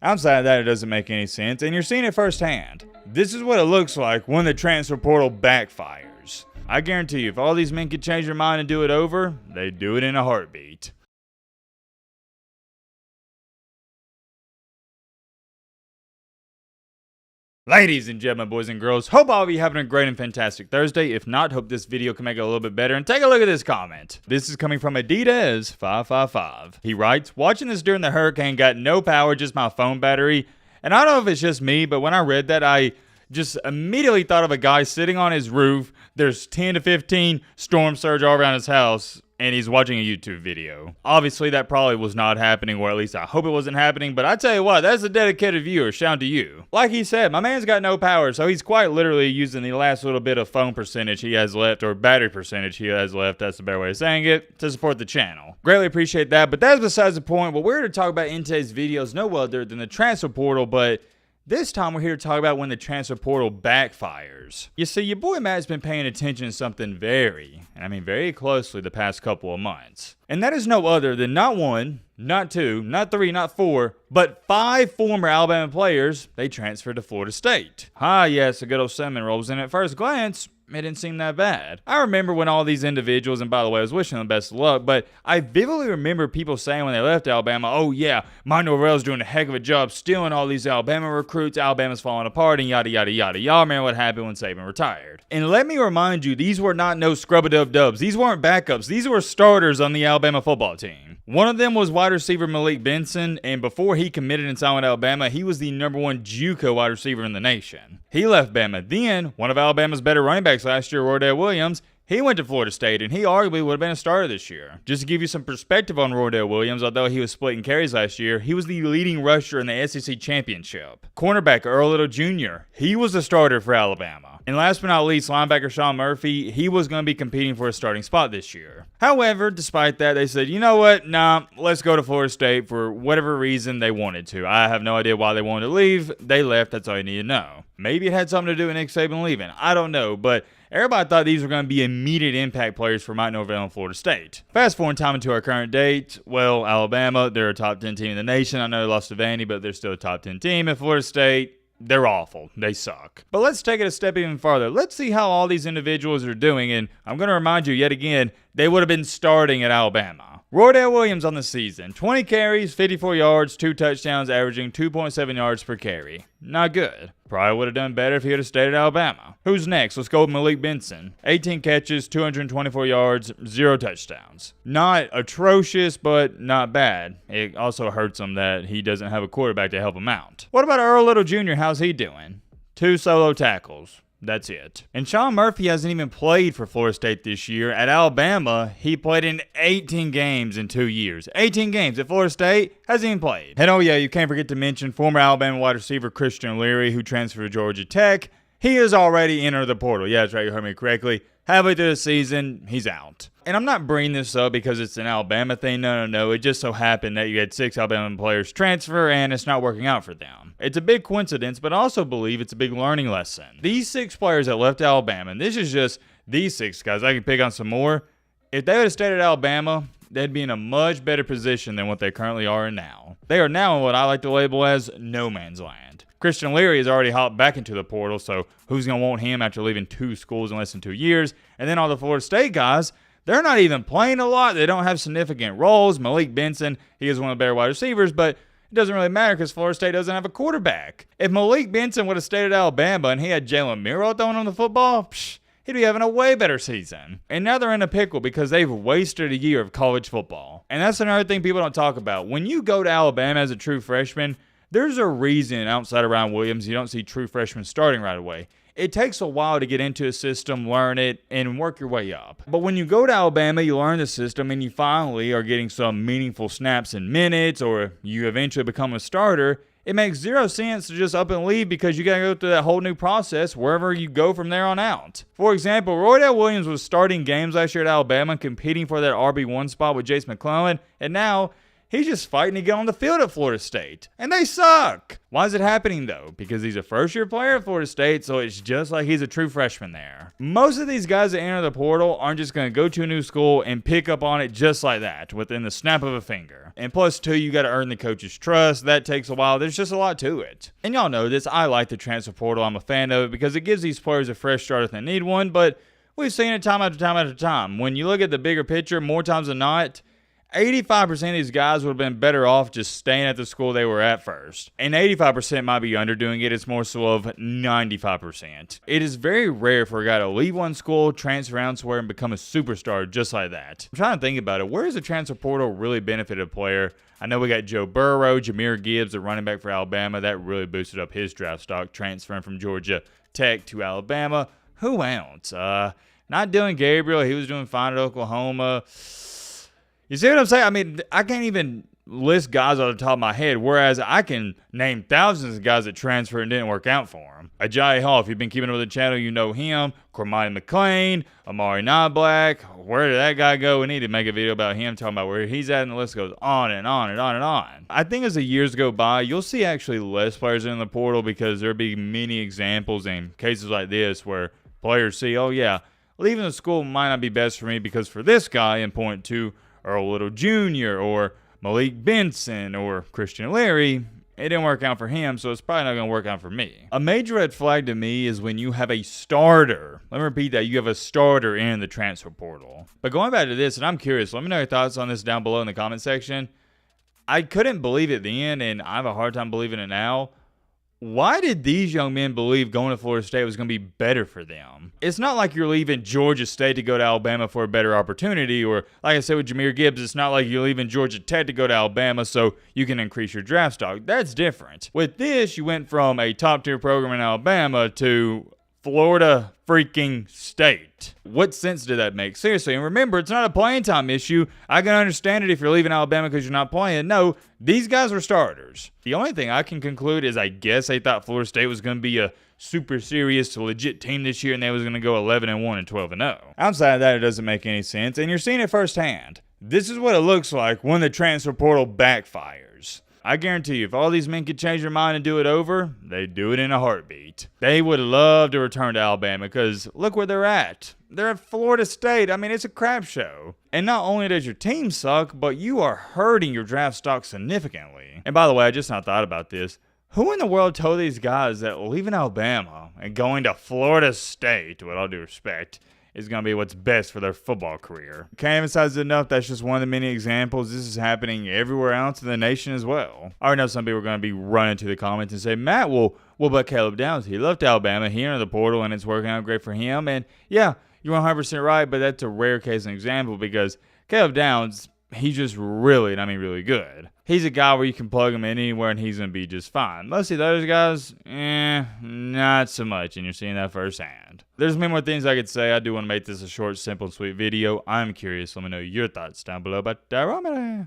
Outside of that, it doesn't make any sense, and you're seeing it firsthand. This is what it looks like when the transfer portal backfires. I guarantee you, if all these men could change their mind and do it over, they'd do it in a heartbeat. Ladies and gentlemen, boys and girls, hope all of you having a great and fantastic Thursday. If not, hope this video can make it a little bit better. And take a look at this comment. This is coming from Adidas555. He writes, watching this during the hurricane, got no power, just my phone battery. And I don't know if it's just me, but when I read that, I just immediately thought of a guy sitting on his roof. There's 10 to 15 storm surge all around his house, and he's watching a YouTube video. Obviously, that probably was not happening, or at least I hope it wasn't happening, but I tell you what, that's a dedicated viewer. Shout out to you. Like he said, my man's got no power, so he's quite literally using the last little bit of phone percentage he has left, or battery percentage he has left, that's the better way of saying it, to support the channel. Greatly appreciate that, but that's besides the point. What we're here to talk about in today's video is no other than the transfer portal, but this time we're here to talk about when the transfer portal backfires. You see, your boy Matt's been paying attention to something very closely the past couple of months. And that is no other than not one, not two, not three, not four, but 5 former Alabama players they transferred to Florida State. Yes, a good old cinnamon rolls, and at first glance, it didn't seem that bad. I remember when all these individuals, and by the way, I was wishing them best of luck, but I vividly remember people saying when they left Alabama, oh yeah, Mike Norvell's doing a heck of a job stealing all these Alabama recruits, Alabama's falling apart, and yada yada yada. Y'all remember what happened when Saban retired. And let me remind you, these were not no scrub-a-dub-dubs. These weren't backups. These were starters on the Alabama football team. One of them was wide receiver Malik Benson, and before he committed and signed with Alabama, he was the #1 JUCO wide receiver in the nation. He left Bama. Then, one of Alabama's better running backs last year, Roydell Williams, he went to Florida State, and he arguably would have been a starter this year. Just to give you some perspective on Roydell Williams, although he was splitting carries last year, he was the leading rusher in the SEC championship. Cornerback Earl Little Jr., he was a starter for Alabama. And last but not least, linebacker Sean Murphy, he was going to be competing for a starting spot this year. However, despite that, they said, you know what, nah, let's go to Florida State for whatever reason they wanted to. I have no idea why they wanted to leave. They left, that's all you need to know. Maybe it had something to do with Nick Saban leaving. I don't know, but everybody thought these were going to be immediate impact players for Mike Norvell and Florida State. Fast forward time into our current date, well, Alabama, they're a top 10 team in the nation. I know they lost to Vandy, but they're still a top 10 team. And Florida State, they're awful. They suck. But let's take it a step even farther. Let's see how all these individuals are doing. And I'm going to remind you yet again, they would have been starting at Alabama. Roydell Williams on the season, 20 carries, 54 yards, 2 touchdowns, averaging 2.7 yards per carry. Not good. Probably would have done better if he would have stayed at Alabama. Who's next? Let's go with Malik Benson. 18 catches, 224 yards, 0 touchdowns. Not atrocious, but not bad. It also hurts him that he doesn't have a quarterback to help him out. What about Earl Little Jr.? How's he doing? 2 solo tackles. That's it. And Sean Murphy hasn't even played for Florida State this year. At Alabama, he played in 18 games in 2 years. 18 games. At Florida State, hasn't even played. And oh yeah, you can't forget to mention former Alabama wide receiver Christian Leary, who transferred to Georgia Tech. He has already entered the portal. Yeah, that's right, you heard me correctly. Halfway through the season, he's out. And I'm not bringing this up because it's an Alabama thing. No. It just so happened that you had 6 Alabama players transfer and it's not working out for them. It's a big coincidence, but I also believe it's a big learning lesson. These 6 players that left Alabama, and this is just these 6 guys. I can pick on some more. If they would have stayed at Alabama, they'd be in a much better position than what they currently are in now. They are now in what I like to label as no man's land. Christian Leary has already hopped back into the portal, so who's going to want him after leaving 2 schools in less than 2 years? And then all the Florida State guys, they're not even playing a lot. They don't have significant roles. Malik Benson, he is one of the better wide receivers, but it doesn't really matter because Florida State doesn't have a quarterback. If Malik Benson would have stayed at Alabama and he had Jalen Miro throwing on the football, he'd be having a way better season. And now they're in a pickle because they've wasted a year of college football. And that's another thing people don't talk about. When you go to Alabama as a true freshman, there's a reason outside of Ryan Williams you don't see true freshmen starting right away. It takes a while to get into a system, learn it, and work your way up. But when you go to Alabama, you learn the system, and you finally are getting some meaningful snaps and minutes, or you eventually become a starter, it makes 0 sense to just up and leave because you got to go through that whole new process wherever you go from there on out. For example, Roydell Williams was starting games last year at Alabama, competing for that RB1 spot with Jace McClellan, and now he's just fighting to get on the field at Florida State. And they suck. Why is it happening though? Because he's a first-year player at Florida State, so it's just like he's a true freshman there. Most of these guys that enter the portal aren't just going to go to a new school and pick up on it just like that, within the snap of a finger. And plus, too, you got to earn the coach's trust. That takes a while. There's just a lot to it. And y'all know this. I like the transfer portal. I'm a fan of it because it gives these players a fresh start if they need one, but we've seen it time after time after time. When you look at the bigger picture, more times than not, 85% of these guys would have been better off just staying at the school they were at first. And 85% might be underdoing it. It's more so of 95%. It is very rare for a guy to leave one school, transfer around somewhere, and become a superstar just like that. I'm trying to think about it. Where has the transfer portal really benefited a player? I know we got Joe Burrow, Jahmyr Gibbs, the running back for Alabama. That really boosted up his draft stock, transferring from Georgia Tech to Alabama. Who else? Not Dylan Gabriel. He was doing fine at Oklahoma. You see what I'm saying? I mean, I can't even list guys off the top of my head, whereas I can name thousands of guys that transferred and didn't work out for him. Ajayi Hall, if you've been keeping up with the channel, you know him. Cormani McClain, Amari Knoblack. Where did that guy go? We need to make a video about him, talking about where he's at, and the list goes on and on and on and on. I think as the years go by, you'll see actually less players in the portal because there'll be many examples and cases like this where players see, oh yeah, leaving the school might not be best for me because for this guy in point two, Earl Little Jr. or Malik Benson or Christian Larry, it didn't work out for him, so it's probably not going to work out for me. A major red flag to me is when you have a starter. Let me repeat that. You have a starter in the transfer portal. But going back to this, and I'm curious, let me know your thoughts on this down below in the comment section. I couldn't believe it then, and I have a hard time believing it now. Why did these young men believe going to Florida State was going to be better for them? It's not like you're leaving Georgia State to go to Alabama for a better opportunity, or like I said with Jahmyr Gibbs, it's not like you're leaving Georgia Tech to go to Alabama so you can increase your draft stock. That's different. With this, you went from a top-tier program in Alabama to Florida freaking State. What sense did that make? Seriously, and remember, it's not a playing time issue. I can understand it if you're leaving Alabama because you're not playing. No, these guys were starters. The only thing I can conclude is I guess they thought Florida State was going to be a super serious, legit team this year, and they was going to go 11-1 and 12-0. Outside of that, it doesn't make any sense, and you're seeing it firsthand. This is what it looks like when the transfer portal backfires. I guarantee you, if all these men could change their mind and do it over, they'd do it in a heartbeat. They would love to return to Alabama because look where they're at. They're at Florida State. I mean, it's a crap show. And not only does your team suck, but you are hurting your draft stock significantly. And by the way, I just not thought about this. Who in the world told these guys that leaving Alabama and going to Florida State, with all due respect, is going to be what's best for their football career? Can't emphasize it enough. That's just one of the many examples. This is happening everywhere else in the nation as well. I already know some people are going to be running to the comments and say, Matt, well, what about Caleb Downs? He left Alabama, he entered the portal, and it's working out great for him. And yeah, you're 100% right, but that's a rare case and example because Caleb Downs, he's just really, and I mean really good. He's a guy where you can plug him in anywhere and he's going to be just fine. Most of the other guys, not so much, and you're seeing that firsthand. There's many more things I could say. I do want to make this a short, simple, and sweet video. I'm curious. Let me know your thoughts down below. But